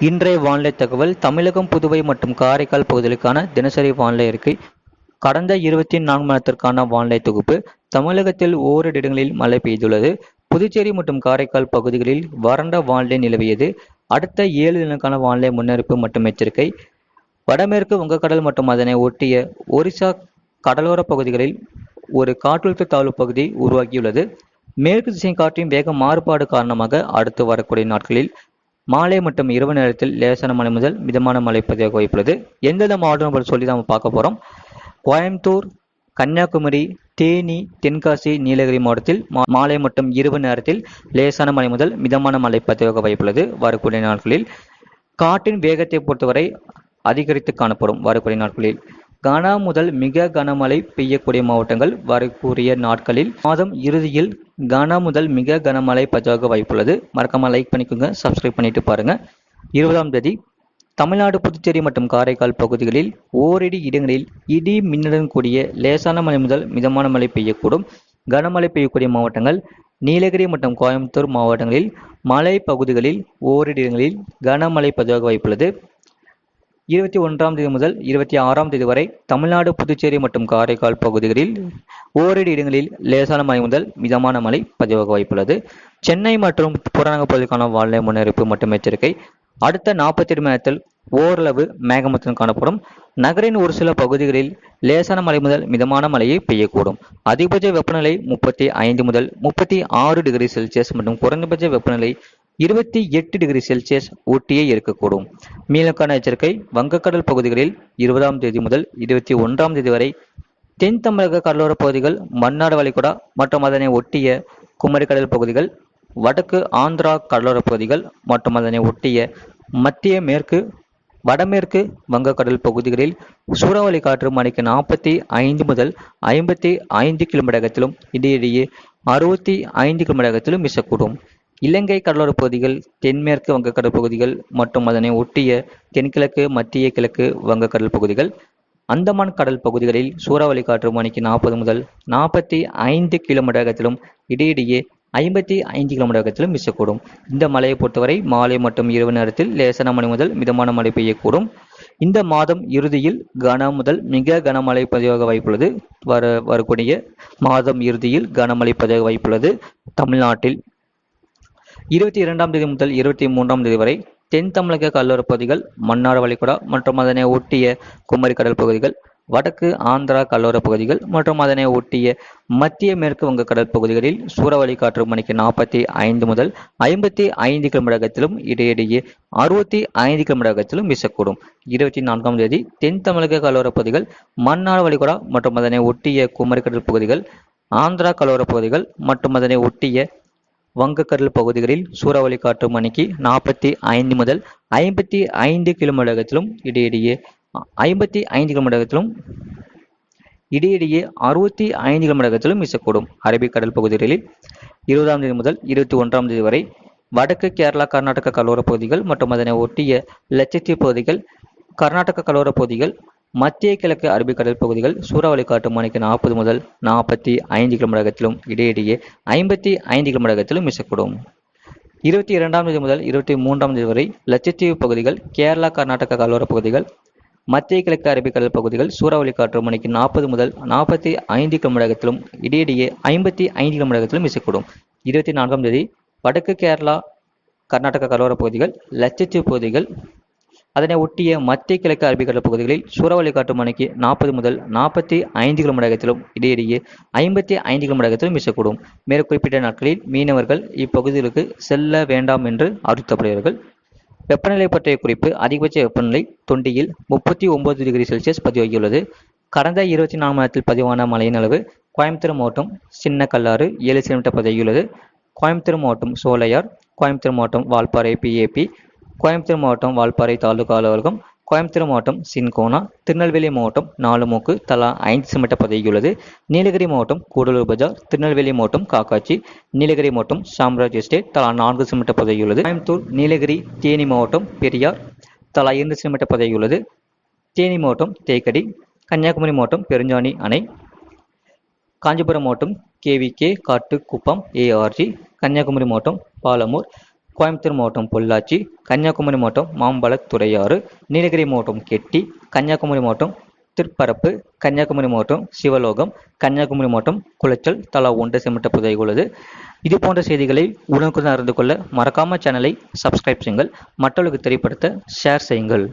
இன்றைய வானிலை தகவல். தமிழகம், புதுவை மற்றும் காரைக்கால் பகுதிகளுக்கான தினசரி வானிலை அறிக்கை. கடந்த 24 மணி நேரத்திற்கான வானிலை தொகுப்பு. தமிழகத்தில் ஓரிரு இடங்களில் மழை பெய்துள்ளது. புதுச்சேரி மற்றும் காரைக்கால் பகுதிகளில் வறண்ட வானிலை நிலவியது. அடுத்த 7 தினங்களுக்கான வானிலை முன்னறிவிப்பு மற்றும் எச்சரிக்கை. வடமேற்கு வங்கக்கடல் மற்றும் அதனை ஒட்டிய ஒரிசா கடலோர பகுதிகளில் ஒரு காற்றழுத்த தாழ்வு பகுதி உருவாகியுள்ளது. மேற்கு திசை காற்றின் வேக மாறுபாடு காரணமாக அடுத்து வரக்கூடிய நாட்களில் மாலை மற்றும் இரவு நேரத்தில் லேசான மழை முதல் மிதமான மழை பதிவாக வாய்ப்புள்ளது. எந்தெந்த மாவட்டம் சொல்லி நம்ம பார்க்க போறோம். கோயம்புத்தூர், கன்னியாகுமரி, தேனி, தென்காசி, நீலகிரி மாவட்டத்தில் மாலை மற்றும் இரவு நேரத்தில் லேசான மழை முதல் மிதமான மழை பதிவாக வாய்ப்புள்ளது. வரக்கூடிய நாட்களில் காற்றின் வேகத்தை பொறுத்தவரை அதிகரித்து காணப்படும். வரக்கூடிய நாட்களில் கன முதல் மிக கனமழை பெய்யக்கூடிய மாவட்டங்கள். வரக்கூடிய நாட்களில் மாதம் இறுதியில் கன முதல் மிக கனமழை பதிவாக வாய்ப்புள்ளது. மறக்காம லைக் பண்ணிக்கோங்க, சப்ஸ்கிரைப் பண்ணிட்டு பாருங்க. 20ஆம் தேதி தமிழ்நாடு, புதுச்சேரி மற்றும் காரைக்கால் பகுதிகளில் ஓரிரு இடங்களில் இடி மின்னலுடன் கூடிய லேசான மழை முதல் மிதமான மழை பெய்யக்கூடும். கனமழை பெய்யக்கூடிய மாவட்டங்கள் நீலகிரி மற்றும் கோயம்புத்தூர் மாவட்டங்களில் மலை பகுதிகளில் ஓரிரு இடங்களில் கனமழை பதிவாக வாய்ப்புள்ளது. 21ஆம் தேதி முதல் 26ஆம் தேதி வரை தமிழ்நாடு, புதுச்சேரி மற்றும் காரைக்கால் பகுதிகளில் ஓரிரு இடங்களில் லேசான மழை முதல் மிதமான மழை பதிவாக வாய்ப்புள்ளது. சென்னை மற்றும் புறநகர் பகுதிக்கான வானிலை முன்னறிவிப்பு மற்றும் எச்சரிக்கை. அடுத்த 48 மணி நேரத்தில் ஓரளவு மேகமூட்டத்துடன் காணப்படும். நகரின் ஒரு சில பகுதிகளில் லேசான மழை முதல் மிதமான மழையை பெய்யக்கூடும். அதிகபட்ச வெப்பநிலை 35 முதல் 36 டிகிரி செல்சியஸ் மற்றும் குறைந்தபட்ச வெப்பநிலை 28 டிகிரி செல்சியஸ் ஒட்டியே இருக்கக்கூடும். மீனக்கான எச்சரிக்கை. வங்கக்கடல் பகுதிகளில் 20ஆம் தேதி முதல் 21ஆம் தேதி வரை தென் தமிழக கடலோர பகுதிகள், மன்னார் வளைகுடா மற்றும் அதனை ஒட்டிய குமரிக்கடல் பகுதிகள், வடக்கு ஆந்திரா கடலோர பகுதிகள் மற்றும் அதனை ஒட்டிய மத்திய மேற்கு வடமேற்கு வங்கக்கடல் பகுதிகளில் சூறாவளி காற்று மணிக்கு 45 முதல் 55 கிலோமீட்டர் வேகத்திலும் இடையிடையே 65 கிலோமீட்டர் வேகத்திலும் வீசக்கூடும். இலங்கை கடலோர பகுதிகள், தென்மேற்கு வங்கக்கடல் பகுதிகள் மற்றும் அதனை ஒட்டிய தென்கிழக்கு மத்திய கிழக்கு வங்கக்கடல் பகுதிகள், அந்தமான் கடல் பகுதிகளில் சூறாவளி காற்று மணிக்கு 40 முதல் 45 கிலோமீட்டர் வேகத்திலும் இடையிடையே 55 கிலோமீட்டர் வேகத்திலும் வீசக்கூடும். இந்த மழையை பொறுத்தவரை மாலை மற்றும் இரவு நேரத்தில் லேசான மழை முதல் மிதமான மழை பெய்யக்கூடும். இந்த மாதம் இறுதியில் கன முதல் மிக கனமழை பதிவாக வாய்ப்புள்ளது. வரக்கூடிய மாதம் இறுதியில் கனமழை பதிவாக வாய்ப்புள்ளது. தமிழ்நாட்டில் 22ஆம் தேதி முதல் 23ஆம் தேதி வரை தென் தமிழக கடலோர பகுதிகள், மன்னார் வளைகுடா மற்றும் அதனை ஒட்டிய குமரி கடல் பகுதிகள், வடக்கு ஆந்திரா கடலோர பகுதிகள் மற்றும் அதனை ஒட்டிய மத்திய மேற்கு வங்க கடல் பகுதிகளில் சூறாவளி காற்று மணிக்கு 45 முதல் 55 கிலோமீட்டர் வேகத்திலும் இடையிடையே 65 கிலோமீட்டர் வேகத்திலும் வீசக்கூடும். 24ஆம் தேதி தென் தமிழக கடலோர பகுதிகள், மன்னார் வளைகுடா மற்றும் அதனை ஒட்டிய குமரி கடல் பகுதிகள், ஆந்திரா கடலோர பகுதிகள் மற்றும் அதனை ஒட்டிய வங்கக்கடல் பகுதிகளில் சூறாவளி காற்று மணிக்கு 45 முதல் 55 கிலோமீட்டர் வேகத்திலும் இடையிடையே 55 கிலோமீட்டர் வேகத்திலும் இடையிடையே 65 கிலோமீட்டர் வேகத்திலும் வீசக்கூடும். அரபிக்கடல் பகுதிகளில் 20ஆம் தேதி முதல் 21ஆம் தேதி வரை வடக்கு கேரளா, கர்நாடக கடலோர பகுதிகள் மற்றும் அதனை ஒட்டிய லட்சத்தீவு பகுதிகள், கர்நாடக கடலோர பகுதிகள், மத்திய கிழக்கு அரபிக்கடல் பகுதிகள் சூறாவளி காற்று மணிக்கு 40 முதல் 45 கிலோமீட்டர் வேகத்திலும் இடையிடையே 55 கிலோமீட்டர் வேகத்திலும் வீசக்கூடும். 22ஆம் தேதி முதல் 23ஆம் தேதி வரை லட்சத்தீவு பகுதிகள், கேரளா, கர்நாடக கடலோர பகுதிகள், மத்திய கிழக்கு அரபிக்கடல் பகுதிகள் சூறாவளி காற்று மணிக்கு 40 முதல் 45 கிலோமீட்டர் வேகத்திலும் இடையிடையே 55 கிலோமீட்டர் வேகத்திலும் வீசக்கூடும். 24ஆம் தேதி வடக்கு கேரளா, கர்நாடக கடலோர பகுதிகள், லட்சத்தீவு பகுதிகள், அதனை ஒட்டிய மத்திய கிழக்கு அரபிக்கடல் பகுதிகளில் சூறாவளி காற்று மணிக்கு 40 முதல் 45 கிலோமீட்டர் வேகத்திலும் இடையிடையே 55 கிலோமீட்டர் வேகத்திலும் வீசக்கூடும். மேற்குறிப்பிட்ட நாட்களில் மீனவர்கள் இப்பகுதிகளுக்கு செல்ல வேண்டாம் என்று அறிவுறுத்தப்படுகிறார்கள். வெப்பநிலை பற்றிய குறிப்பு. அதிகபட்ச வெப்பநிலை தொண்டியில் 39 டிகிரி செல்சியஸ் பதிவாகியுள்ளது. கடந்த 24 மணி நேரத்தில் பதிவான மழையின் அளவு கோயம்புத்தூர் மாவட்டம் சின்ன கல்லாறு 7 சென்டிமீட்டர் பதிவாகியுள்ளது. கோயம்புத்தூர் மாவட்டம் சோலையார், கோயம்புத்தூர் மாவட்டம் வால்பாறை PAP, கோயம்புத்தூர் மாவட்டம் வால்பாறை தாலுகா அலுவலகம், கோயம்புத்தூர் மாவட்டம் சின்கோனா, திருநெல்வேலி மாவட்டம் நாலுமூக்கு தலா 5 சென்டிமீட்டர் பதிவாகியுள்ளது. நீலகிரி மாவட்டம் கூடலூர் பஜார், திருநெல்வேலி மாவட்டம் காக்காட்சி, நீலகிரி மாவட்டம் சாம்ராஜ் எஸ்டேட் தலா 4 சென்டிமீட்டர் பதிவாகியுள்ளது. கோயம்புத்தூர், நீலகிரி, தேனி மாவட்டம் பெரியார் தலா 2 சென்டிமீட்டர் பதிவாகியுள்ளது. தேனி மாவட்டம் தேக்கடி, கன்னியாகுமரி மாவட்டம் பெருஞ்சாணி அணை, காஞ்சிபுரம் மாவட்டம் KVK காட்டுக்குப்பம் ARG, கன்னியாகுமரி மாவட்டம் பாலமூர், கோயம்புத்தூர் மாவட்டம் பொள்ளாச்சி, கன்னியாகுமரி மாவட்டம் மாம்பழத்துறையாறு, நீலகிரி மாவட்டம் கெட்டி, கன்னியாகுமரி மாவட்டம் திருப்பரப்பு, கன்னியாகுமரி மாவட்டம் சிவலோகம், கன்னியாகுமரி மாவட்டம் குளச்சல் தலா ஒன்று செய்யப்பட்ட புதைகள் உள்ளது. இது போன்ற செய்திகளை உடனுக்குடன் அறிந்து கொள்ள மறக்காம சேனலை சப்ஸ்கிரைப் செய்யுங்கள். மற்றவர்களுக்கு தெரியப்படுத்த ஷேர் செய்யுங்கள்.